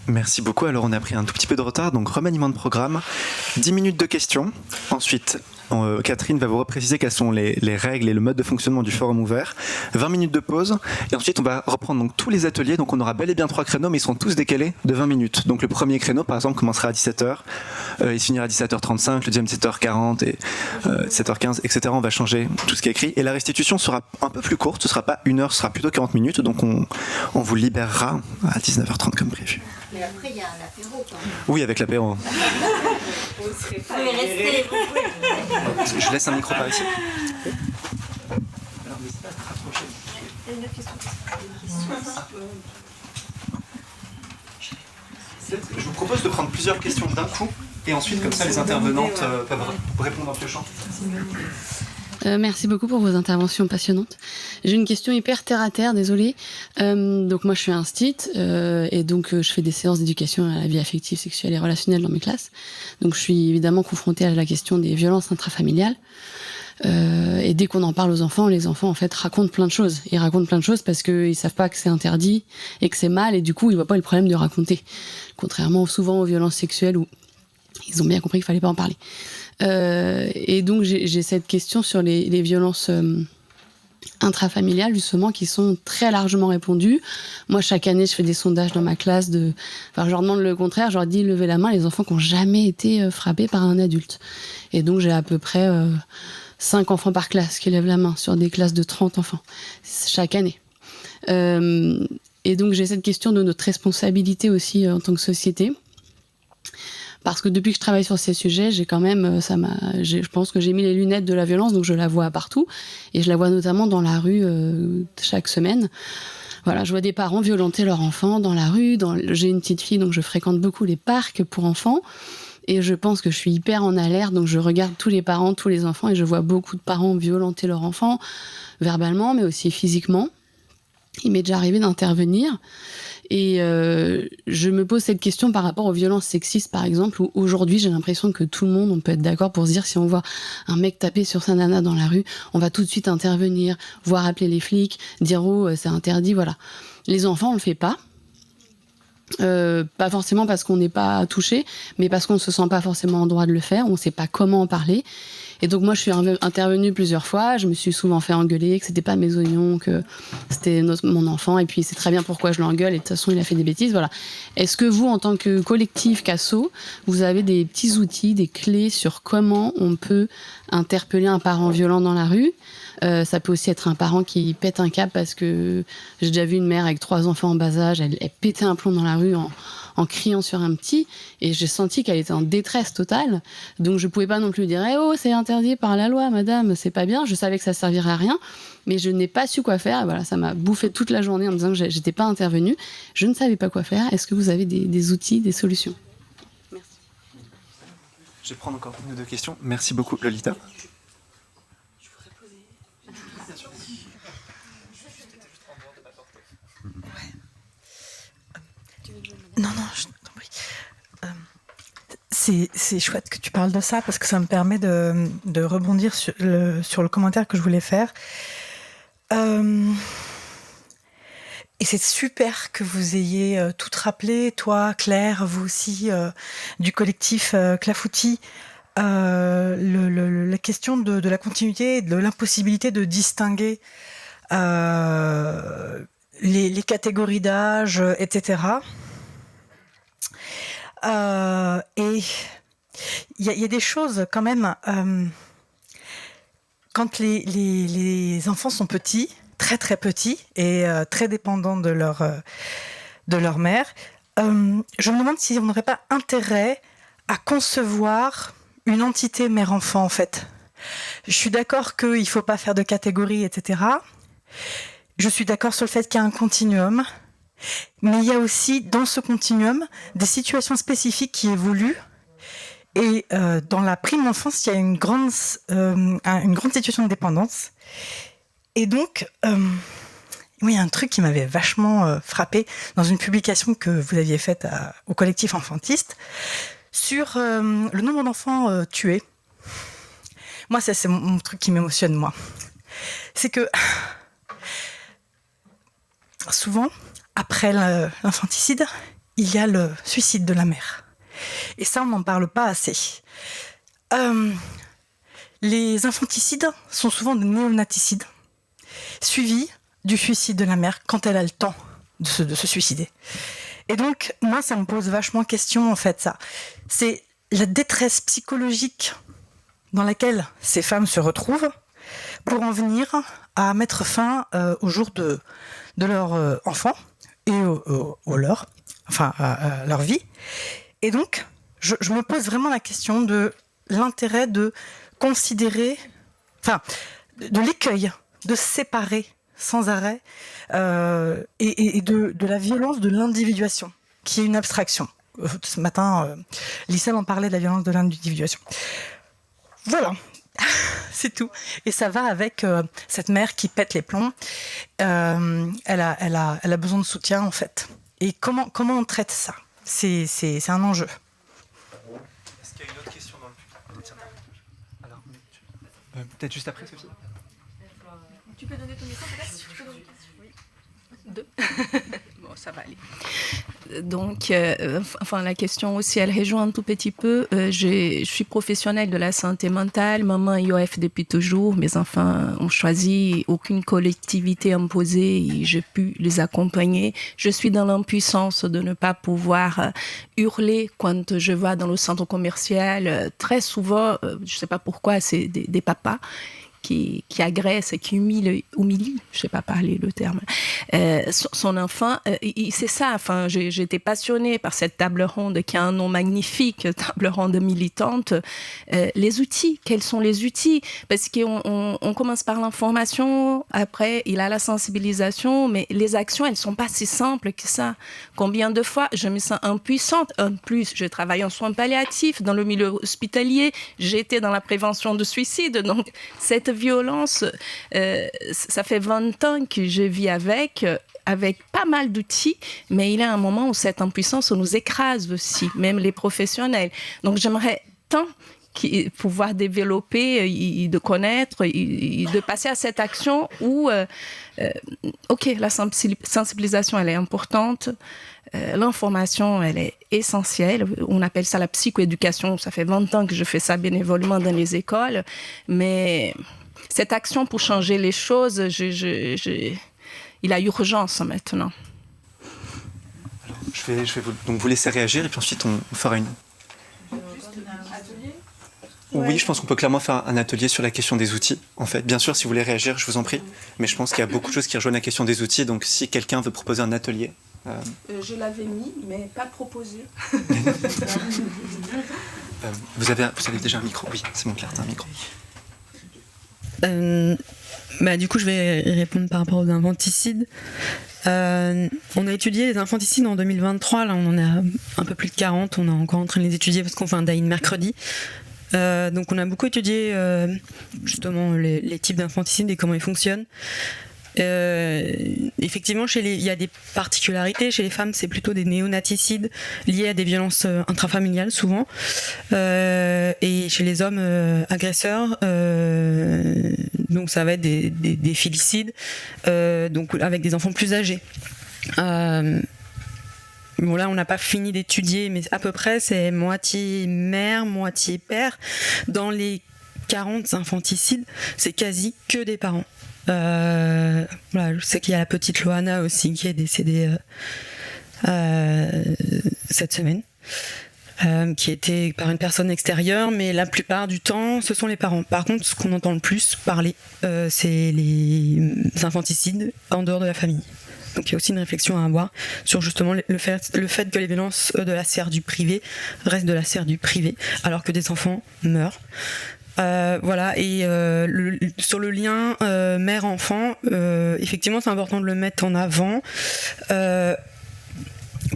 Merci beaucoup. Alors, on a pris un tout petit peu de retard, donc remaniement de programme. 10 minutes de questions. Ensuite, Catherine va vous repréciser quelles sont les règles et le mode de fonctionnement du forum ouvert. 20 minutes de pause. Et ensuite, on va reprendre donc tous les ateliers. Donc, on aura bel et bien 3 créneaux, mais ils seront tous décalés de 20 minutes. Donc, le premier créneau, par exemple, commencera à 17h. Il se finira à 17h35, le deuxième 17h40 et 17h15, etc. On va changer tout ce qui est écrit. Et la restitution sera un peu plus courte. Ce ne sera pas 1 heure, ce sera plutôt 40 minutes. Donc, on vous libérera à 19h30 comme prévu. Mais après, il y a un apéro quand même. Oui, avec l'apéro. Vous pouvez rester. Je laisse un micro par ici. Je vous propose de prendre plusieurs questions d'un coup et ensuite, comme ça, les intervenantes peuvent répondre en piochant. Merci beaucoup pour vos interventions passionnantes. J'ai une question hyper terre à terre, désolée. Donc moi je suis instit et donc je fais des séances d'éducation à la vie affective, sexuelle et relationnelle dans mes classes. Donc je suis évidemment confrontée à la question des violences intrafamiliales. Et dès qu'on en parle aux enfants, les enfants en fait racontent plein de choses. Ils racontent plein de choses parce qu'ils savent pas que c'est interdit et que c'est mal et du coup ils voient pas le problème de raconter. Contrairement souvent aux violences sexuelles où ils ont bien compris qu'il fallait pas en parler. Et donc j'ai cette question sur les violences intrafamiliales justement qui sont très largement répandues. Moi chaque année je fais des sondages dans ma classe je leur demande le contraire, je leur dis levez la main les enfants qui n'ont jamais été frappés par un adulte. Et donc j'ai à peu près 5 enfants par classe qui lèvent la main sur des classes de 30 enfants chaque année. Et donc j'ai cette question de notre responsabilité aussi en tant que société. Parce que depuis que je travaille sur ces sujets, j'ai quand même, je pense que j'ai mis les lunettes de la violence, donc je la vois partout. Et je la vois notamment dans la rue chaque semaine. Voilà, je vois des parents violenter leurs enfants dans la rue. J'ai une petite fille, donc je fréquente beaucoup les parcs pour enfants. Et je pense que je suis hyper en alerte, donc je regarde tous les parents, tous les enfants, et je vois beaucoup de parents violenter leurs enfants, verbalement, mais aussi physiquement. Il m'est déjà arrivé d'intervenir. Et je me pose cette question par rapport aux violences sexistes, par exemple, où aujourd'hui, j'ai l'impression que tout le monde, on peut être d'accord pour se dire, si on voit un mec taper sur sa nana dans la rue, on va tout de suite intervenir, voire appeler les flics, dire « oh, c'est interdit », voilà. Les enfants, on le fait pas. Pas forcément parce qu'on n'est pas touché, mais parce qu'on ne se sent pas forcément en droit de le faire, on ne sait pas comment en parler. Et donc moi je suis intervenue plusieurs fois, je me suis souvent fait engueuler, que c'était pas mes oignons, que c'était mon enfant, et puis c'est très bien pourquoi je l'engueule, et de toute façon il a fait des bêtises, voilà. Est-ce que vous, en tant que collectif CASO, vous avez des petits outils, des clés sur comment on peut interpeller un parent violent dans la rue? Ça peut aussi être un parent qui pète un câble parce que j'ai déjà vu une mère avec 3 enfants en bas âge, elle pétait un plomb dans la rue en criant sur un petit, et j'ai senti qu'elle était en détresse totale. Donc je pouvais pas non plus dire « oh, c'est interdit par la loi, madame, c'est pas bien ». Je savais que ça servirait à rien, mais je n'ai pas su quoi faire. Et voilà, ça m'a bouffé toute la journée en me disant que j'étais pas intervenue. Je ne savais pas quoi faire. Est-ce que vous avez des outils, des solutions? Merci. Je vais prendre encore une ou deux questions. Merci beaucoup, Lolita. Non, je t'en prie. C'est chouette que tu parles de ça parce que ça me permet de rebondir sur le commentaire que je voulais faire. Et c'est super que vous ayez toutes rappelé, toi, Claire, vous aussi, du collectif Clafoutis, la question de la continuité, de l'impossibilité de distinguer les catégories d'âge, etc. Et il y a des choses quand même, quand les enfants sont petits, très très petits et très dépendants de leur mère, je me demande si on n'aurait pas intérêt à concevoir une entité mère-enfant en fait. Je suis d'accord qu'il ne faut pas faire de catégories, etc. Je suis d'accord sur le fait qu'il y a un continuum. Mais il y a aussi, dans ce continuum, des situations spécifiques qui évoluent. Et dans la prime enfance, il y a une grande situation de dépendance. Et donc, il y a un truc qui m'avait vachement frappée dans une publication que vous aviez faite au collectif enfantiste sur le nombre d'enfants tués. Moi, ça, c'est mon truc qui m'émotionne, moi. C'est que, souvent, après l'infanticide, il y a le suicide de la mère. Et ça, on n'en parle pas assez. Les infanticides sont souvent des néonaticides, suivis du suicide de la mère quand elle a le temps de se suicider. Et donc, moi, ça me pose vachement question, en fait, ça. C'est la détresse psychologique dans laquelle ces femmes se retrouvent pour en venir à mettre fin au jour de leur enfant et à leur vie. Et donc, je me pose vraiment la question de l'intérêt de considérer, de l'écueil, de séparer sans arrêt et de la violence de l'individuation, qui est une abstraction. Ce matin, Lisselle en parlait de la violence de l'individuation. Voilà, c'est tout. Et ça va avec cette mère qui pète les plombs. Elle a besoin de soutien, en fait. Et comment on traite ça ? C'est un enjeu. Est-ce qu'il y a une autre question dans le public ? Alors, peut-être juste après, Sophie. Tu peux donner ton micro peut-être ? Oui. 2. Bon, ça va aller. Donc, la question aussi, elle rejoint un tout petit peu. Je suis professionnelle de la santé mentale, maman IOF depuis toujours. Mes enfants ont choisi aucune collectivité imposée et j'ai pu les accompagner. Je suis dans l'impuissance de ne pas pouvoir hurler quand je vais dans le centre commercial. Très souvent, je ne sais pas pourquoi, c'est des papas qui agresse et qui humilie, je ne sais pas parler le terme, son enfant. C'est ça, j'étais passionnée par cette table ronde qui a un nom magnifique, table ronde militante. Les outils, quels sont les outils ? Parce qu'on commence par l'information, après il y a la sensibilisation, mais les actions, elles ne sont pas si simples que ça. Combien de fois je me sens impuissante ? En plus, je travaille en soins palliatifs, dans le milieu hospitalier, j'étais dans la prévention de suicide, donc cette violence, ça fait 20 ans que je vis avec pas mal d'outils, mais il y a un moment où cette impuissance nous écrase aussi, même les professionnels. Donc j'aimerais tant pouvoir développer, de connaître, de passer à cette action où, la sensibilisation, elle est importante, l'information, elle est essentielle. On appelle ça la psychoéducation. Ça fait 20 ans que je fais ça bénévolement dans les écoles, mais cette action pour changer les choses, il y a urgence maintenant. Alors, je vais vous laisser réagir et puis ensuite on fera une... Oui, je pense qu'on peut clairement faire un atelier sur la question des outils, en fait. Bien sûr, si vous voulez réagir, je vous en prie. Mais je pense qu'il y a beaucoup de choses qui rejoignent la question des outils. Donc, si quelqu'un veut proposer un atelier... Je l'avais mis, mais pas proposé. Vous avez déjà un micro ? Oui, c'est bon, Claire, t'as un micro. Du coup, je vais répondre par rapport aux infanticides. On a étudié les infanticides en 2023. Là, on en a un peu plus de 40. On est encore en train de les étudier parce qu'on fait un DAIN mercredi. Donc, on a beaucoup étudié justement les types d'infanticides et comment ils fonctionnent. Effectivement, il y a des particularités. Chez les femmes, c'est plutôt des néonaticides liés à des violences intrafamiliales souvent, et chez les hommes agresseurs, donc ça va être des filicides, donc avec des enfants plus âgés. Bon, là, on n'a pas fini d'étudier, mais à peu près, c'est moitié mère, moitié père. Dans les 40 infanticides, c'est quasi que des parents. Je sais qu'il y a la petite Loana aussi qui est décédée cette semaine, qui était par une personne extérieure, mais la plupart du temps ce sont les parents. Par contre, ce qu'on entend le plus parler, c'est les infanticides en dehors de la famille. Donc il y a aussi une réflexion à avoir sur justement le fait que les violences de la sphère du privé restent de la sphère du privé, alors que des enfants meurent. Et sur le lien mère-enfant, effectivement c'est important de le mettre en avant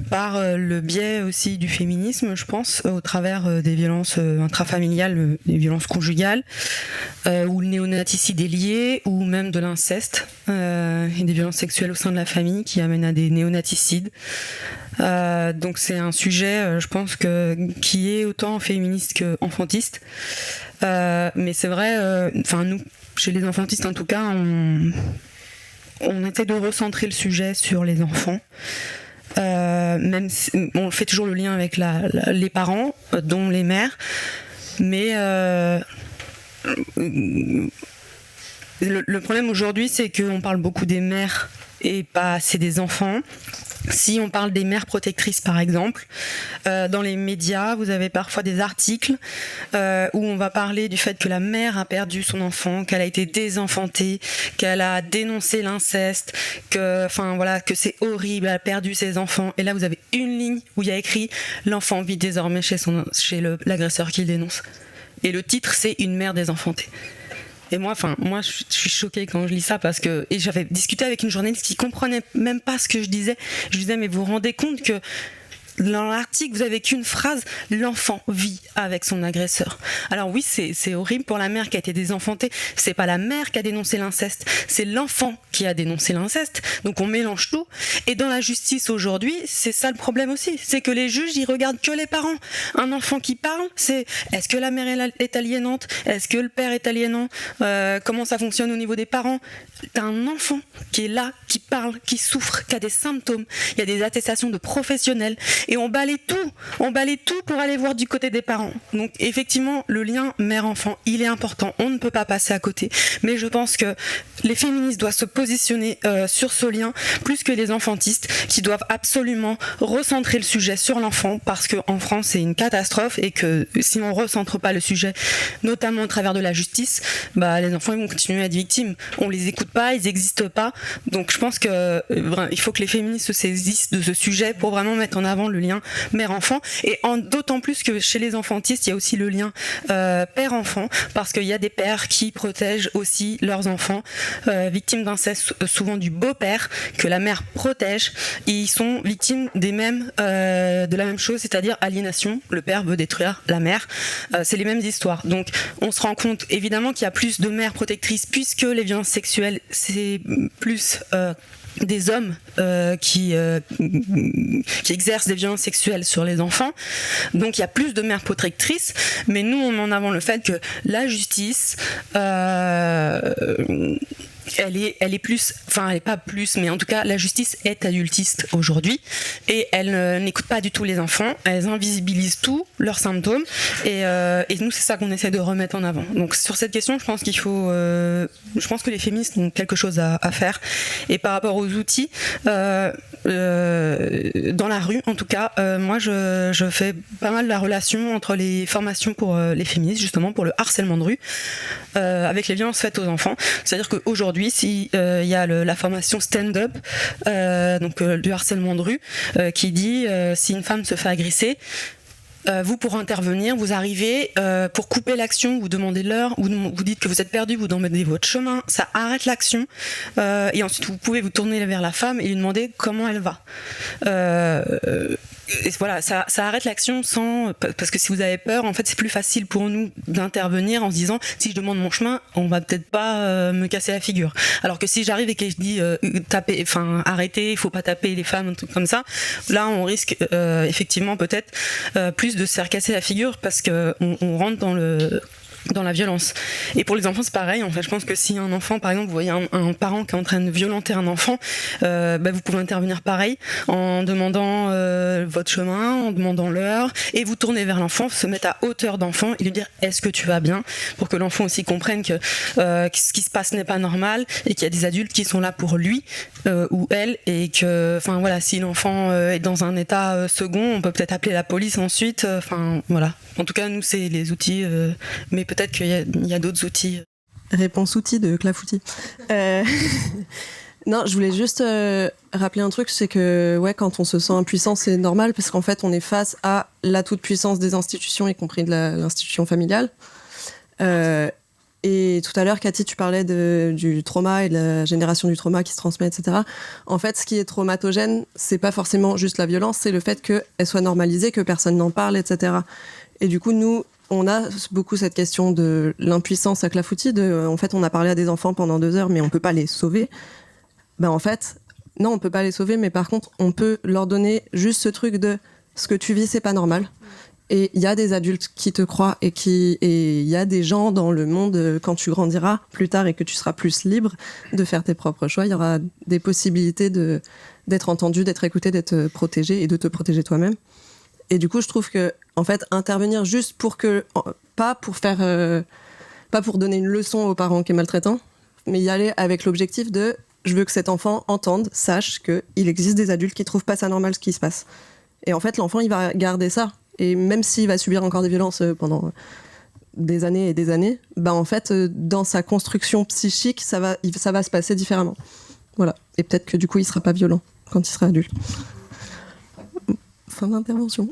par le biais aussi du féminisme, je pense, au travers des violences intrafamiliales, des violences conjugales, où le néonaticide est lié, ou même de l'inceste et des violences sexuelles au sein de la famille qui amènent à des néonaticides. Donc c'est un sujet, je pense, qui est autant féministe qu'enfantiste. Mais c'est vrai, nous, chez les enfantistes en tout cas, on essaie de recentrer le sujet sur les enfants. même si, on fait toujours le lien avec les parents, dont les mères, mais le problème aujourd'hui, c'est qu'on parle beaucoup des mères et pas assez des enfants. Si on parle des mères protectrices, par exemple, dans les médias, vous avez parfois des articles où on va parler du fait que la mère a perdu son enfant, qu'elle a été désenfantée, qu'elle a dénoncé l'inceste, que c'est horrible, elle a perdu ses enfants. Et là, vous avez une ligne où il y a écrit « L'enfant vit désormais chez l'agresseur qu'il dénonce ». Et le titre, c'est « Une mère désenfantée ». Et moi, je suis choquée quand je lis ça et j'avais discuté avec une journaliste qui comprenait même pas ce que je disais. Je disais, mais vous vous rendez compte que dans l'article, vous avez qu'une phrase, l'enfant vit avec son agresseur. Alors oui, c'est horrible pour la mère qui a été désenfantée. C'est pas la mère qui a dénoncé l'inceste, c'est l'enfant qui a dénoncé l'inceste. Donc on mélange tout. Et dans la justice aujourd'hui, c'est ça le problème aussi. C'est que les juges, ils regardent que les parents. Un enfant qui parle, c'est est-ce que la mère est aliénante? Est-ce que le père est aliénant? Comment ça fonctionne au niveau des parents? T'as un enfant qui est là, qui parle, qui souffre, qui a des symptômes. Il y a des attestations de professionnels. Et on balaye tout pour aller voir du côté des parents. Donc effectivement, le lien mère-enfant, il est important. On ne peut pas passer à côté. Mais je pense que les féministes doivent se positionner sur ce lien, plus que les enfantistes, qui doivent absolument recentrer le sujet sur l'enfant, parce qu'en France, c'est une catastrophe, et que si on ne recentre pas le sujet, notamment au travers de la justice, les enfants ils vont continuer à être victimes. On les écoute pas, ils n'existent pas. Donc je pense que il faut que les féministes se saisissent de ce sujet pour vraiment mettre en avant le lien mère-enfant, et d'autant plus que chez les enfantistes il y a aussi le lien père-enfant, parce qu'il y a des pères qui protègent aussi leurs enfants victimes d'inceste, souvent du beau-père que la mère protège, et ils sont victimes de la même chose, c'est-à-dire aliénation. Le père veut détruire la mère, c'est les mêmes histoires. Donc on se rend compte évidemment qu'il y a plus de mères protectrices, puisque les violences sexuelles c'est plus des hommes qui exercent des violences sexuelles sur les enfants. Donc il y a plus de mères protectrices, mais nous on met en avant le fait que la justice elle est plus, elle est pas plus, mais en tout cas la justice est adultiste aujourd'hui, et elle n'écoute pas du tout les enfants, elles invisibilisent tous leurs symptômes, et nous c'est ça qu'on essaie de remettre en avant. Donc sur cette question, je pense que les féministes ont quelque chose à faire. Et par rapport aux outils, dans la rue en tout cas, moi je fais pas mal la relation entre les formations pour les féministes, justement pour le harcèlement de rue, avec les violences faites aux enfants. C'est-à-dire qu'aujourd'hui, si il y a la formation stand-up, du harcèlement de rue, qui dit si une femme se fait agresser, vous, pour intervenir, vous arrivez pour couper l'action, vous demandez l'heure, vous dites que vous êtes perdu, vous demandez votre chemin, ça arrête l'action, et ensuite vous pouvez vous tourner vers la femme et lui demander comment elle va. Et voilà, ça arrête l'action parce que si vous avez peur, en fait, c'est plus facile pour nous d'intervenir en se disant si je demande mon chemin, on va peut-être pas me casser la figure. Alors que si j'arrive et que je dis arrêtez, il faut pas taper les femmes, un truc comme ça, là on risque effectivement peut-être plus de se faire casser la figure, parce que on rentre dans la violence. Et pour les enfants, c'est pareil. En fait, je pense que si un enfant, par exemple, vous voyez un parent qui est en train de violenter un enfant, vous pouvez intervenir pareil en demandant votre chemin, en demandant l'heure, et vous tournez vers l'enfant, se mettre à hauteur d'enfant et lui dire est-ce que tu vas bien, pour que l'enfant aussi comprenne que ce qui se passe n'est pas normal, et qu'il y a des adultes qui sont là pour lui ou elle, et que, si l'enfant est dans un état second, on peut peut-être appeler la police ensuite. En tout cas, nous, c'est les outils, mais peut-être qu'il y a d'autres outils. Réponse outil de Clafoutis. Non, je voulais juste rappeler un truc, c'est que quand on se sent impuissant, c'est normal, parce qu'en fait, on est face à la toute-puissance des institutions, y compris de l'institution familiale. Et tout à l'heure, Cathy, tu parlais du trauma et de la génération du trauma qui se transmet, etc. En fait, ce qui est traumatogène, c'est pas forcément juste la violence, c'est le fait qu'elle soit normalisée, que personne n'en parle, etc. Et du coup, nous, on a beaucoup cette question de l'impuissance à Clafoutis, en fait, on a parlé à des enfants pendant 2 heures, mais on peut pas les sauver. En fait, non, on peut pas les sauver, mais par contre, on peut leur donner juste ce truc de ce que tu vis, c'est pas normal. Et il y a des adultes qui te croient, et il y a des gens dans le monde, quand tu grandiras plus tard et que tu seras plus libre de faire tes propres choix, il y aura des possibilités d'être entendu, d'être écouté, d'être protégé et de te protéger toi-même. Et du coup, je trouve que, en fait, intervenir juste pour que, pas pour donner une leçon aux parents qui est maltraitant, mais y aller avec l'objectif de, je veux que cet enfant entende, sache qu'il existe des adultes qui trouvent pas ça normal ce qui se passe. Et en fait, l'enfant, il va garder ça. Et même s'il va subir encore des violences pendant des années et des années, bah en fait, dans sa construction psychique, ça va se passer différemment. Voilà. Et peut-être que du coup, il sera pas violent quand il sera adulte. Fin d'intervention.